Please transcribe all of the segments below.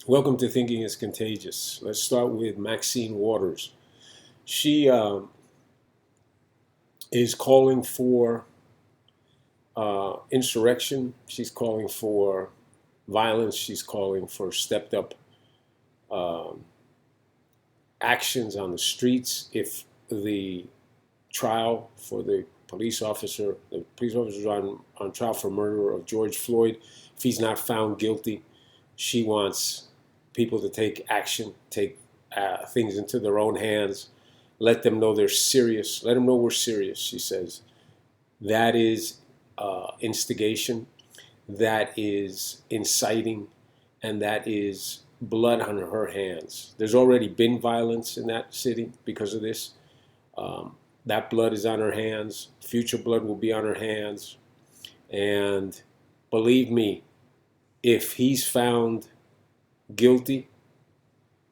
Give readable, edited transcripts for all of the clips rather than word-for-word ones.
Welcome to Thinking is Contagious. Let's start with Maxine Waters. She is calling for insurrection. She's calling for violence. She's calling for stepped up um, actions on the streets. If the trial for the police officer is on trial for murder of George Floyd, if he's not found guilty, she wants people to take action, take things into their own hands, let them know they're serious, let them know we're serious, she says. That is instigation, that is inciting, and that is blood on her hands. There's already been violence in that city because of this. Um, that blood is on her hands. Future blood will be on her hands. And believe me, if he's found guilty,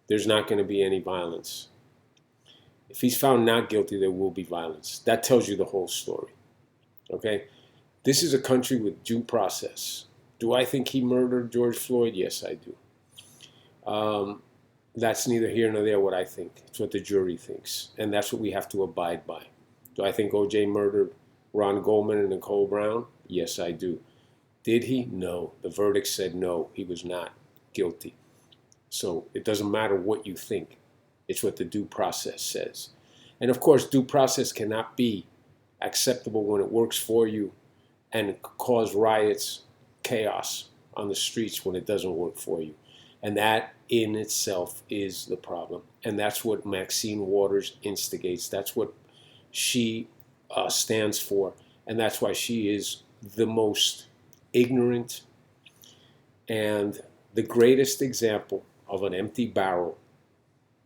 there's not going to be any violence. If he's found not guilty, there will be violence. That tells you the whole story. Okay? This is a country with due process. Do I think he murdered George Floyd? Yes, I do. That's neither here nor there what I think. It's what the jury thinks. And that's what we have to abide by. Do I think O.J. murdered Ron Goldman and Nicole Brown? Yes, I do. Did he? No. The verdict said no, he was not guilty. So it doesn't matter what you think. It's what the due process says. And of course, due process cannot be acceptable when it works for you and cause riots, chaos on the streets when it doesn't work for you. And that in itself is the problem. And that's what Maxine Waters instigates. That's what she stands for. And that's why she is the most ignorant and the greatest example of an empty barrel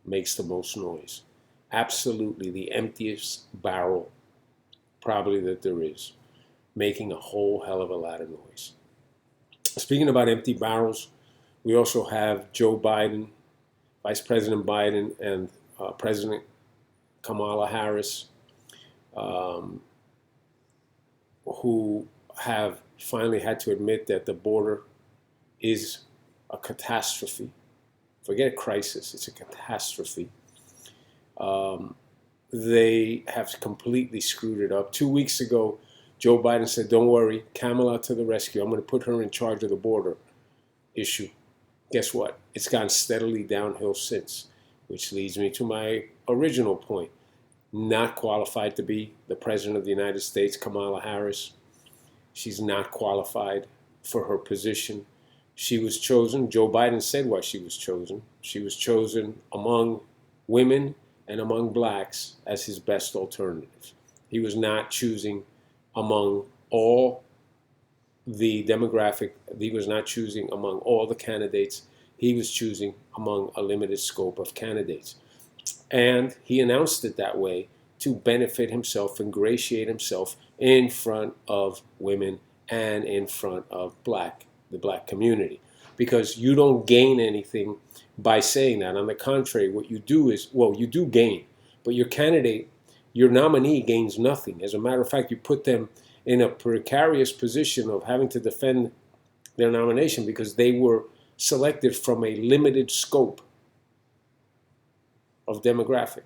makes the most noise. Absolutely the emptiest barrel probably that there is, making a whole hell of a lot of noise. Speaking about empty barrels, we also have Joe Biden, Vice President Biden, and President Kamala Harris, who have finally had to admit that the border is a catastrophe. Forget a crisis, it's a catastrophe. They have completely screwed it up. 2 weeks ago, Joe Biden said, don't worry, Kamala to the rescue. I'm going to put her in charge of the border issue. Guess what? It's gone steadily downhill since, which leads me to my original point. Not qualified to be the President of the United States, Kamala Harris. She's not qualified for her position. She was chosen, Joe Biden said why she was chosen. She was chosen among women and among blacks as his best alternative. He was not choosing among all the demographic, he was not choosing among all the candidates. He was choosing among a limited scope of candidates. And he announced it that way to benefit himself, ingratiate himself in front of women and in front of the black community. Because you don't gain anything by saying that. On the contrary, what you do is, well, you do gain, but your candidate, your nominee gains nothing. As a matter of fact, you put them in a precarious position of having to defend their nomination because they were selected from a limited scope of demographic.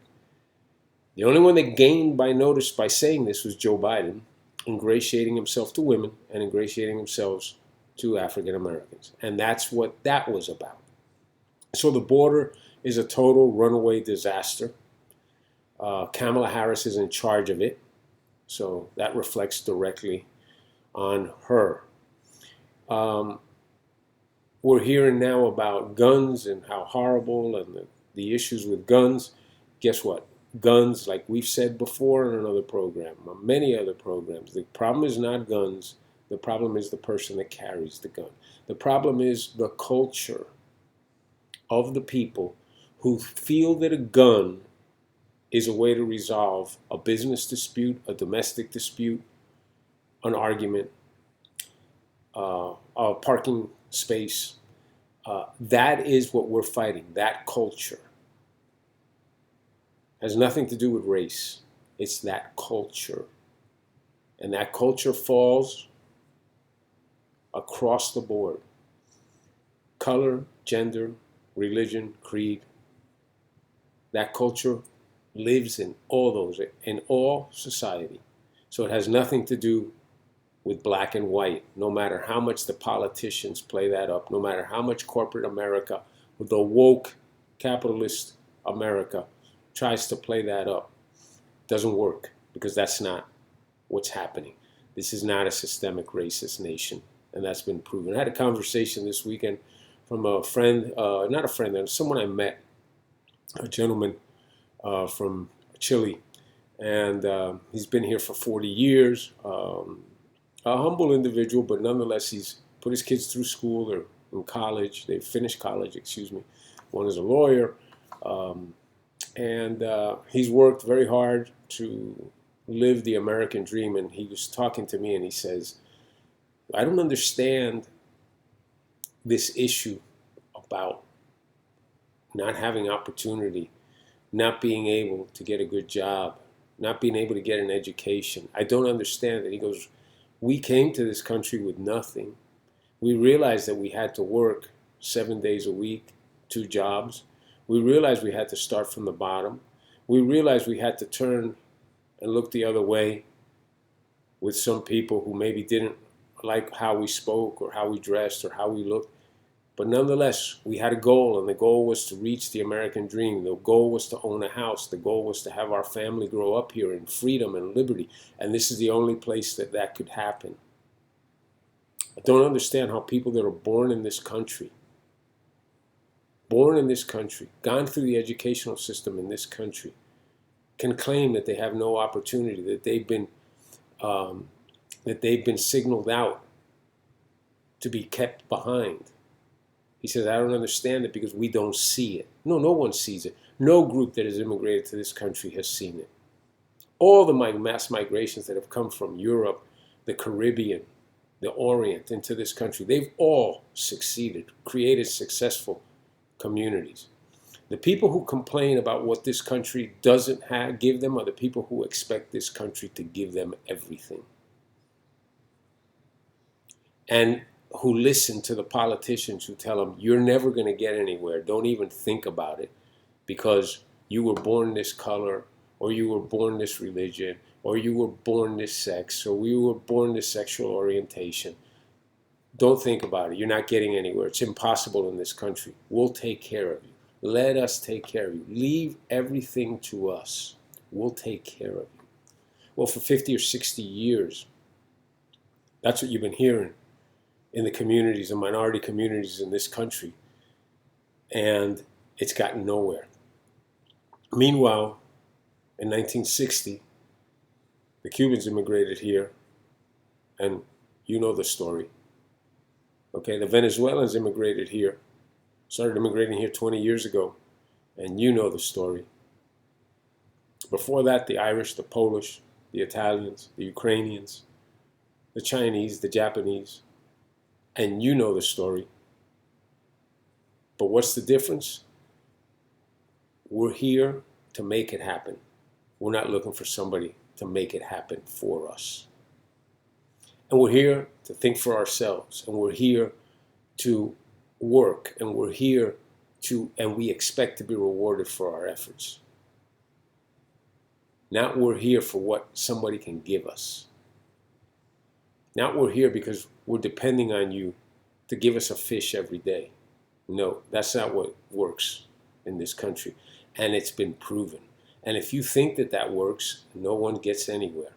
The only one that gained by notice by saying this was Joe Biden, ingratiating himself to women and ingratiating himself to African Americans. And that's what that was about. So the border is a total runaway disaster. Kamala Harris is in charge of it. So that reflects directly on her. We're hearing now about guns and how horrible and the issues with guns. Guess what? Guns, like we've said before in another program, many other programs, the problem is not guns. The problem is the person that carries the gun. The problem is the culture of the people who feel that a gun is a way to resolve a business dispute, a domestic dispute, an argument, a parking space. That is what we're fighting, that culture. Has nothing to do with race. It's that culture. And that culture falls across the board. Color, gender, religion, creed. That culture lives in all society. So it has nothing to do with black and white, no matter how much the politicians play that up, no matter how much corporate America, with the woke capitalist America, tries to play that up. It doesn't work, because that's not what's happening. This is not a systemic racist nation, and that's been proven. I had a conversation this weekend from a friend, not a friend, someone I met, a gentleman from Chile, and he's been here for 40 years. A humble individual, but nonetheless, he's put his kids through school. They're in college. They've finished college, excuse me. One is a lawyer. And he's worked very hard to live the American dream. And he was talking to me, and he says, I don't understand this issue about not having opportunity, not being able to get a good job, not being able to get an education. I don't understand it. He goes, we came to this country with nothing. We realized that we had to work 7 days a week, 2 jobs. We realized we had to start from the bottom. We realized we had to turn and look the other way with some people who maybe didn't like how we spoke or how we dressed or how we looked. But nonetheless, we had a goal, and the goal was to reach the American dream. The goal was to own a house. The goal was to have our family grow up here in freedom and liberty. And this is the only place that that could happen. I don't understand how people that are born in this country, gone through the educational system in this country, can claim that they have no opportunity, that they've been signaled out to be kept behind. He says, I don't understand it because we don't see it. No one sees it. No group that has immigrated to this country has seen it. All the mass migrations that have come from Europe, the Caribbean, the Orient into this country, they've all succeeded, created successful communities. The people who complain about what this country doesn't give them are the people who expect this country to give them everything. And who listen to the politicians who tell them, you're never going to get anywhere. Don't even think about it, because you were born this color, or you were born this religion, or you were born this sex, or you were born this sexual orientation. Don't think about it. You're not getting anywhere. It's impossible in this country. We'll take care of you. Let us take care of you. Leave everything to us. We'll take care of you. Well, for 50 or 60 years, that's what you've been hearing in the communities, the minority communities in this country. And it's gotten nowhere. Meanwhile, in 1960, the Cubans immigrated here, and you know the story. Okay, the Venezuelans immigrated here, started immigrating here 20 years ago, and you know the story. Before that, the Irish, the Polish, the Italians, the Ukrainians, the Chinese, the Japanese, and you know the story. But what's the difference? We're here to make it happen. We're not looking for somebody to make it happen for us. And we're here to think for ourselves, and we're here to work, and we're here and we expect to be rewarded for our efforts. Not we're here for what somebody can give us. Not we're here because we're depending on you to give us a fish every day. No, that's not what works in this country. And it's been proven. And if you think that that works, no one gets anywhere.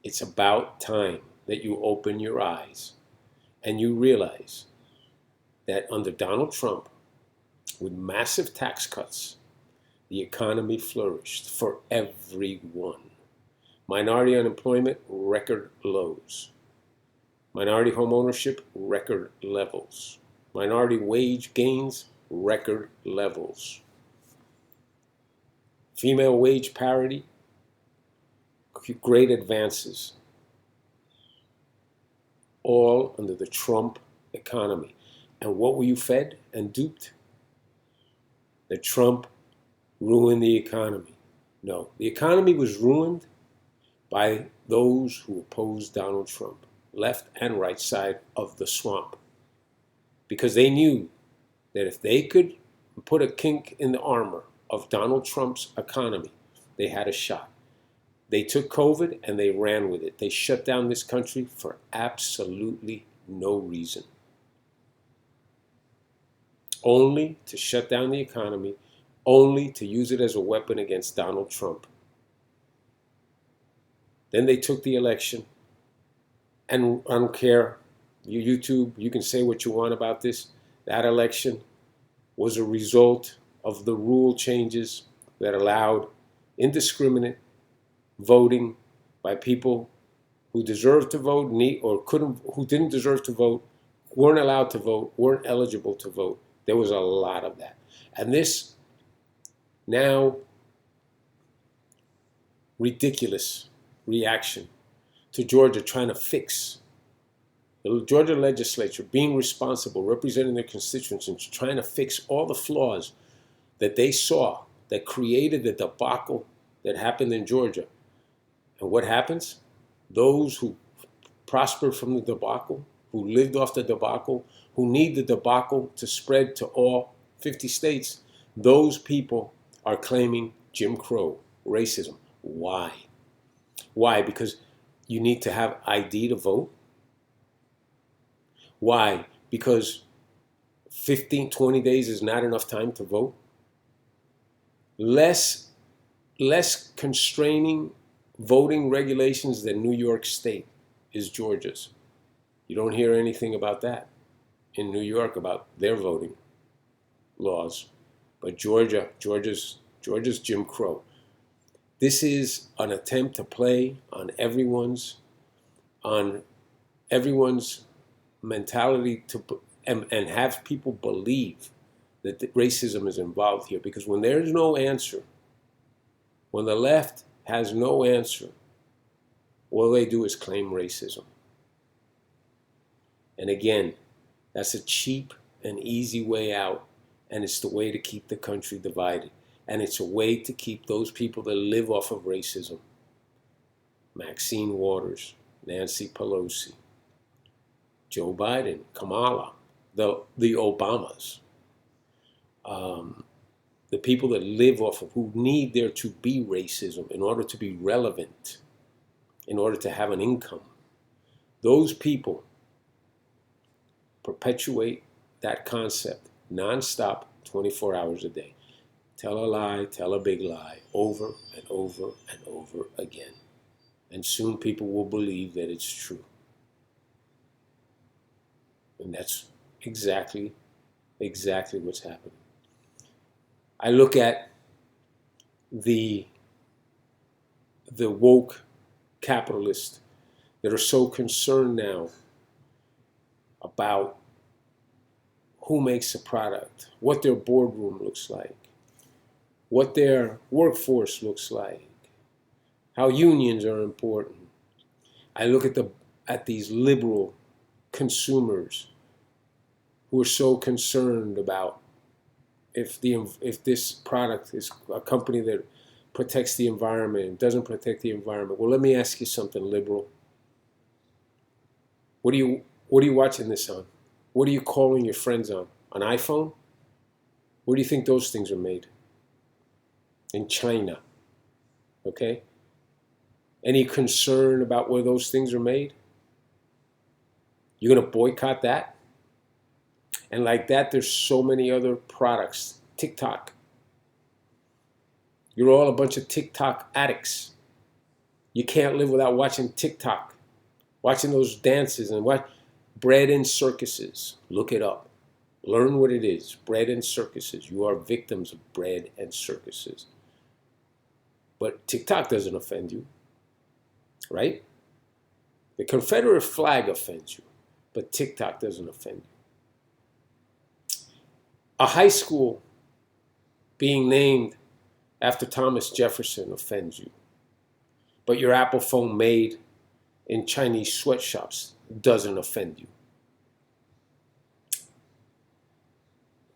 It's about time that you open your eyes and you realize that under Donald Trump, with massive tax cuts, the economy flourished for everyone. Minority unemployment, record lows. Minority home ownership, record levels. Minority wage gains, record levels. Female wage parity, great advances. All under the Trump economy. And what were you fed and duped? That Trump ruined the economy. No, the economy was ruined by those who opposed Donald Trump, left and right side of the swamp. because they knew that if they could put a kink in the armor of Donald Trump's economy, they had a shot. They took COVID and they ran with it. They shut down this country for absolutely no reason. Only to shut down the economy, only to use it as a weapon against Donald Trump. Then they took the election, and I don't care, YouTube, you can say what you want about this. That election was a result of the rule changes that allowed indiscriminate voting by people who deserved to vote or couldn't, who didn't deserve to vote, weren't allowed to vote, weren't eligible to vote. There was a lot of that. And this now ridiculous reaction to Georgia trying to fix the Georgia legislature being responsible, representing their constituents, and trying to fix all the flaws that they saw that created the debacle that happened in Georgia. And what happens? Those who prospered from the debacle, who lived off the debacle, who need the debacle to spread to all 50 states, those people are claiming Jim Crow, racism. Why? Why? Because you need to have ID to vote? Why? Because 15, 20 days is not enough time to vote? Less constraining voting regulations than New York State is Georgia's. You don't hear anything about that in New York about their voting laws. But Georgia's Jim Crow. This is an attempt to play on everyone's mentality and have people believe that racism is involved here. Because when there's no answer, when the left has no answer, all they do is claim racism. And again, that's a cheap and easy way out, and it's the way to keep the country divided. And it's a way to keep those people that live off of racism, Maxine Waters, Nancy Pelosi, Joe Biden, Kamala, the Obamas, the people that live off of, who need there to be racism in order to be relevant, in order to have an income. Those people perpetuate that concept nonstop, 24 hours a day. Tell a lie, tell a big lie, over and over and over again. And soon people will believe that it's true. And that's exactly what's happening. I look at the woke capitalists that are so concerned now about who makes a product, what their boardroom looks like, what their workforce looks like, how unions are important. I look at these liberal consumers who are so concerned about if this product is a company that protects the environment and doesn't protect the environment. Well, let me ask you something, liberal. What are you watching this on? What are you calling your friends on? An iPhone? Where do you think those things are made? In China. Okay? Any concern about where those things are made? You're going to boycott that? And like that, there's so many other products. TikTok. You're all a bunch of TikTok addicts. You can't live without watching TikTok. Watching those dances and what? Bread and circuses. Look it up. Learn what it is. Bread and circuses. You are victims of bread and circuses. But TikTok doesn't offend you. Right? The Confederate flag offends you. But TikTok doesn't offend you. A high school being named after Thomas Jefferson offends you. But your Apple phone made in Chinese sweatshops doesn't offend you.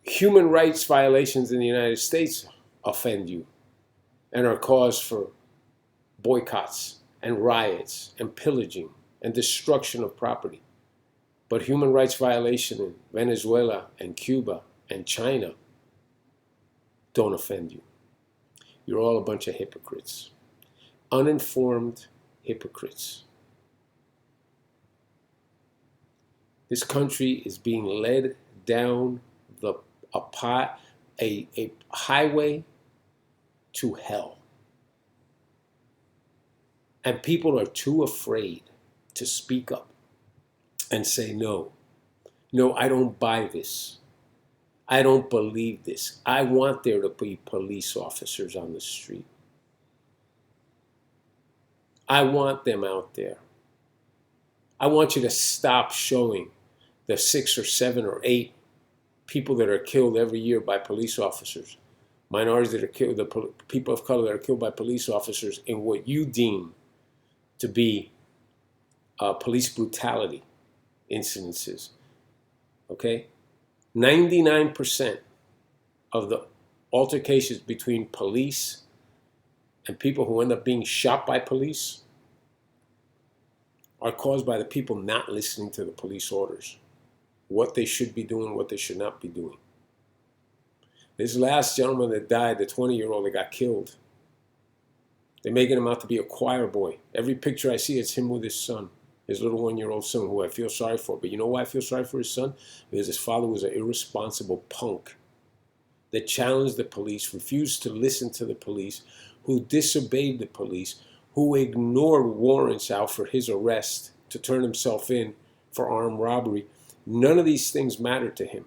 Human rights violations in the United States offend you and are cause for boycotts and riots and pillaging and destruction of property. But human rights violation in Venezuela and Cuba and China don't offend you. You're all a bunch of hypocrites. Uninformed hypocrites. This country is being led down a highway to hell. And people are too afraid to speak up and say, no, I don't buy this. I don't believe this. I want there to be police officers on the street. I want them out there. I want you to stop showing the 6 or 7 or 8 people that are killed every year by police officers, minorities that are killed, the people of color that are killed by police officers in what you deem to be police brutality incidences. Okay? 99% of the altercations between police and people who end up being shot by police are caused by the people not listening to the police orders, what they should be doing, what they should not be doing. This last gentleman that died, the 20-year-old that got killed, they're making him out to be a choir boy. Every picture I see, it's him with his son, his little 1-year-old son, who I feel sorry for. But you know why I feel sorry for his son? Because his father was an irresponsible punk that challenged the police, refused to listen to the police, who disobeyed the police, who ignored warrants out for his arrest to turn himself in for armed robbery. None of these things mattered to him.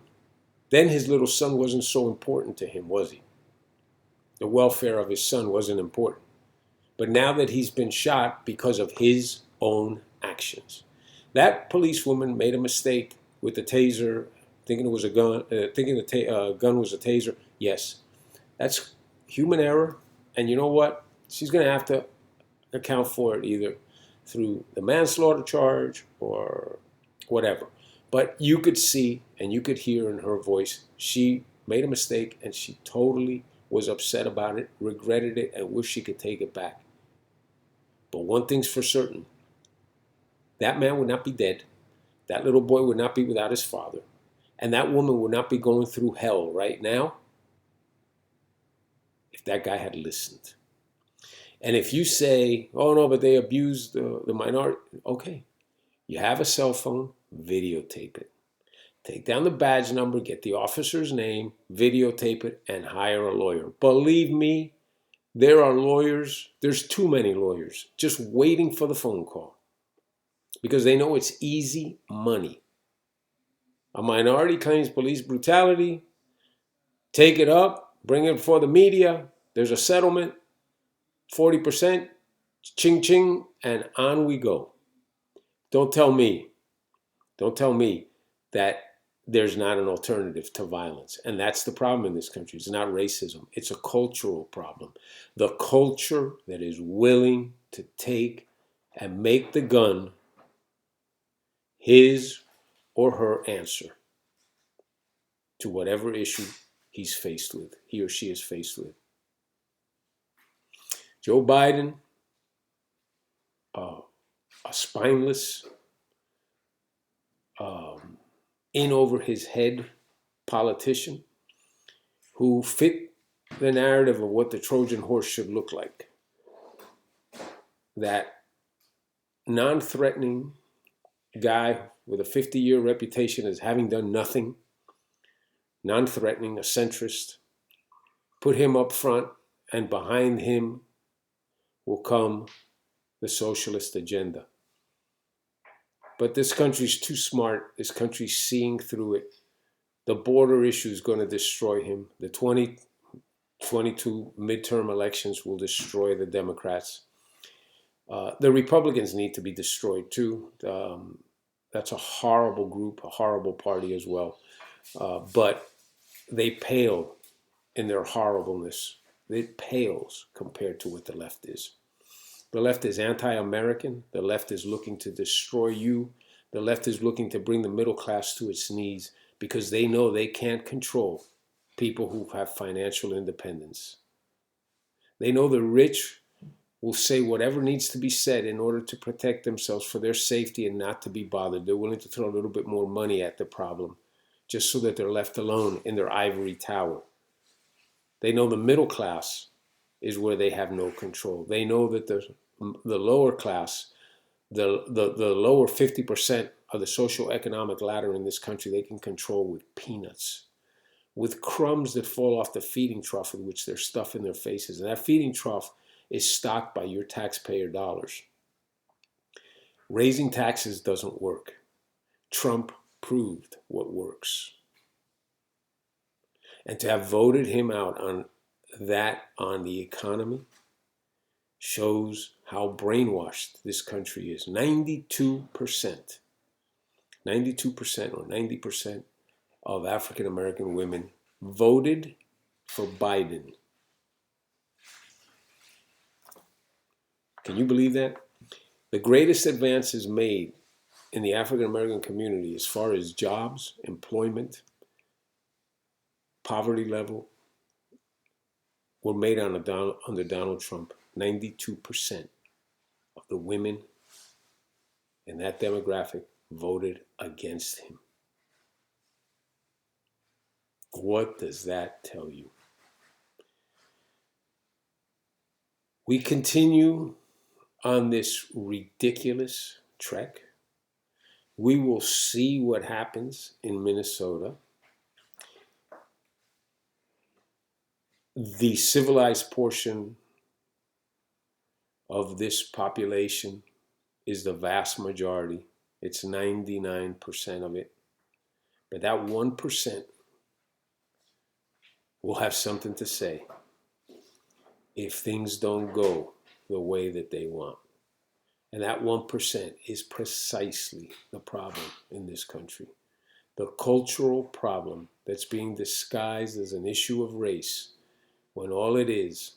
Then his little son wasn't so important to him, was he? The welfare of his son wasn't important. But now that he's been shot because of his own actions. That policewoman made a mistake with the taser, thinking it was a gun, thinking the gun was a taser. Yes, that's human error. And you know what? She's going to have to account for it either through the manslaughter charge or whatever. But you could see and you could hear in her voice, she made a mistake and she totally was upset about it, regretted it, and wished she could take it back. But one thing's for certain, that man would not be dead. That little boy would not be without his father. And that woman would not be going through hell right now if that guy had listened. And if you say, oh no, but they abused the minority, okay. You have a cell phone, videotape it. Take down the badge number, get the officer's name, videotape it, and hire a lawyer. Believe me, there are lawyers, there's too many lawyers, just waiting for the phone call. Because they know it's easy money. A minority claims police brutality, take it up, bring it before the media, there's a settlement, 40%, ching ching, and on we go. Don't tell me that there's not an alternative to violence. And that's the problem in this country. It's not racism. It's a cultural problem. The culture that is willing to take and make the gun his or her answer to whatever issue he or she is faced with. Joe Biden, a spineless, in over his head politician who fit the narrative of what the Trojan horse should look like. That non-threatening guy with a 50-year reputation as having done nothing, non-threatening, a centrist, put him up front, and behind him will come the socialist agenda. But this country's too smart. This country's seeing through it. The border issue is going to destroy him. The 2022 midterm elections will destroy the Democrats. The Republicans need to be destroyed too. That's a horrible group, a horrible party as well. But they pale in their horribleness. It pales compared to what the left is. The left is anti-American. The left is looking to destroy you. The left is looking to bring the middle class to its knees because they know they can't control people who have financial independence. They know the rich will say whatever needs to be said in order to protect themselves for their safety and not to be bothered. They're willing to throw a little bit more money at the problem just so that they're left alone in their ivory tower. They know the middle class is where they have no control. They know that the lower class, the lower 50% of the social economic ladder in this country, they can control with peanuts, with crumbs that fall off the feeding trough with which they're stuffing their faces. And that feeding trough is stocked by your taxpayer dollars. Raising taxes doesn't work. Trump proved what works. And to have voted him out on that, on the economy, shows how brainwashed this country is. 92% or 90% of African American women voted for Biden. Can you believe that? The greatest advances made in the African American community as far as jobs, employment, poverty level were made under Donald Trump. 92% of the women in that demographic voted against him. What does that tell you? We continue on this ridiculous trek. We will see what happens in Minnesota. The civilized portion of this population is the vast majority. It's 99% of it. But that 1% will have something to say if things don't go the way that they want. And that 1% is precisely the problem in this country. The cultural problem that's being disguised as an issue of race, when all it is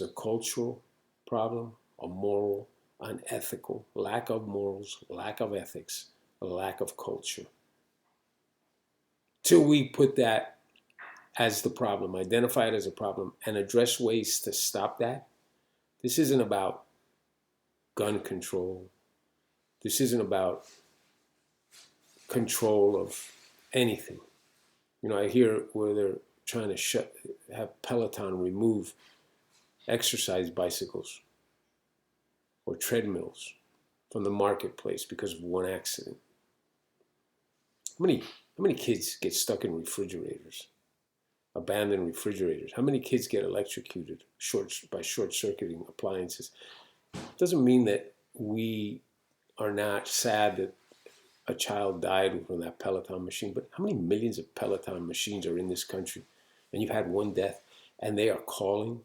a cultural problem, a moral, unethical, lack of morals, lack of ethics, a lack of culture. Till we put that as the problem, identify it as a problem, and address ways to stop that. This isn't about gun control. This isn't about control of anything. You know, I hear where they're trying to have Peloton remove exercise bicycles or treadmills from the marketplace because of one accident. How many kids get stuck in refrigerators, abandoned refrigerators? How many kids get electrocuted by short-circuiting appliances? It doesn't mean that we are not sad that a child died from that Peloton machine, but how many millions of Peloton machines are in this country? And you've had one death, and they are calling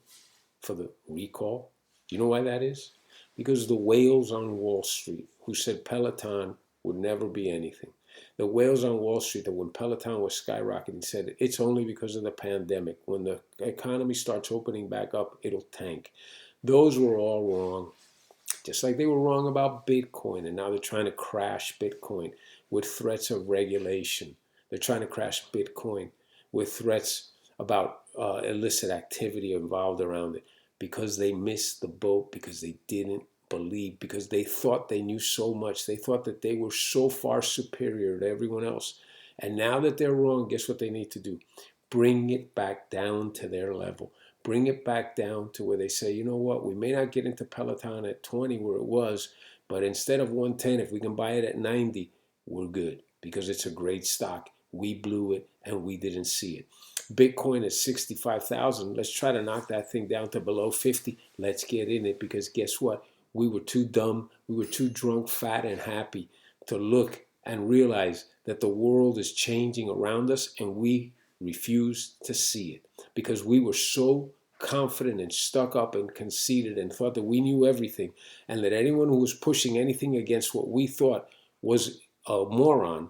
for the recall. Do you know why that is? Because the whales on Wall Street who said Peloton would never be anything. The whales on Wall Street that when Peloton was skyrocketing said it's only because of the pandemic. When the economy starts opening back up, it'll tank. Those were all wrong. Just like they were wrong about Bitcoin, and now they're trying to crash Bitcoin with threats of regulation. They're trying to crash Bitcoin with threats about illicit activity involved around it because they missed the boat, because they didn't believe, because they thought they knew so much. They thought that they were so far superior to everyone else. And now that they're wrong, guess what they need to do? Bring it back down to their level. Bring it back down to where they say, you know what, we may not get into Peloton at 20 where it was, but instead of 110, if we can buy it at 90, we're good because it's a great stock. We blew it and we didn't see it. Bitcoin is 65,000. Let's try to knock that thing down to below 50. Let's get in it because guess what? We were too dumb, we were too drunk, fat, and happy to look and realize that the world is changing around us and we refused to see it because we were so confident and stuck up and conceited and thought that we knew everything and that anyone who was pushing anything against what we thought was a moron.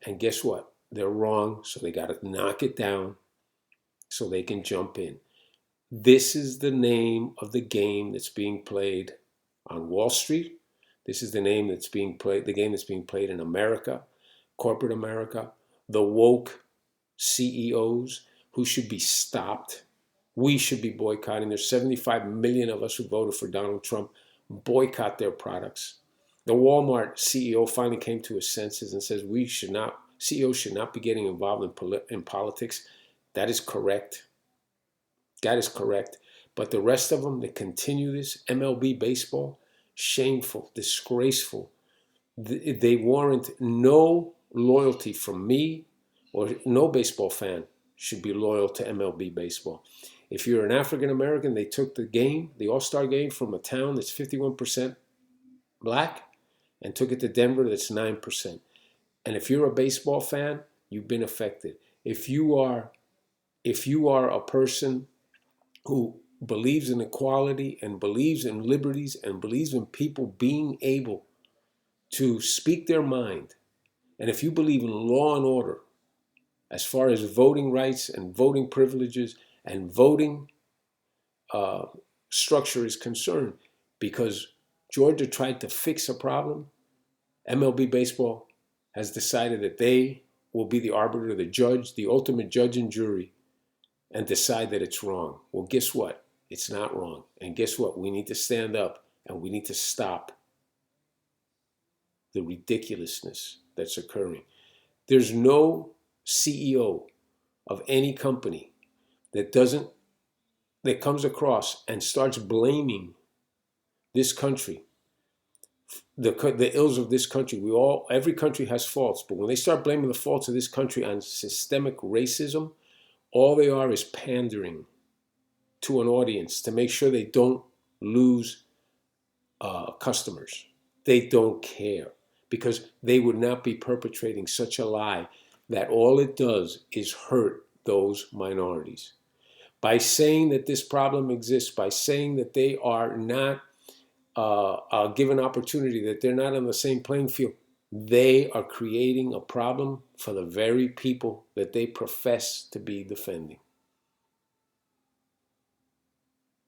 And guess what? They're wrong, so they got to knock it down so they can jump in. This is the name of the game that's being played on Wall Street. This is the game that's being played in America, corporate America, the woke CEOs who should be stopped We should be boycotting. There's 75 million of us who voted for Donald Trump. Boycott their products. The Walmart CEO finally came to his senses and says CEOs should not be getting involved in politics. That is correct. That is correct. But the rest of them that continue this, MLB baseball, shameful, disgraceful. They warrant no loyalty from me, or no baseball fan should be loyal to MLB baseball. If you're an African American, they took the game, the All-Star game, from a town that's 51% black and took it to Denver that's 9%. And if you're a baseball fan, you've been affected. If you are a person who believes in equality and believes in liberties and believes in people being able to speak their mind, and if you believe in law and order as far as voting rights and voting privileges and voting structure is concerned, because Georgia tried to fix a problem, MLB baseball has decided that they will be the arbiter, the judge, the ultimate judge and jury, and decide that it's wrong. Well, guess what? It's not wrong. And guess what? We need to stand up and we need to stop the ridiculousness that's occurring. There's no CEO of any company that comes across and starts blaming this country, the ills of this country. Every country has faults, but when they start blaming the faults of this country on systemic racism, all they are is pandering to an audience to make sure they don't lose customers. They don't care, because they would not be perpetrating such a lie that all it does is hurt those minorities. By saying that this problem exists, by saying that they are not given opportunity, that they're not on the same playing field, they are creating a problem for the very people that they profess to be defending.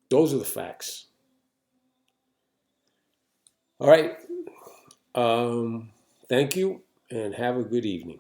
Those are the facts. All right. Thank you and have a good evening.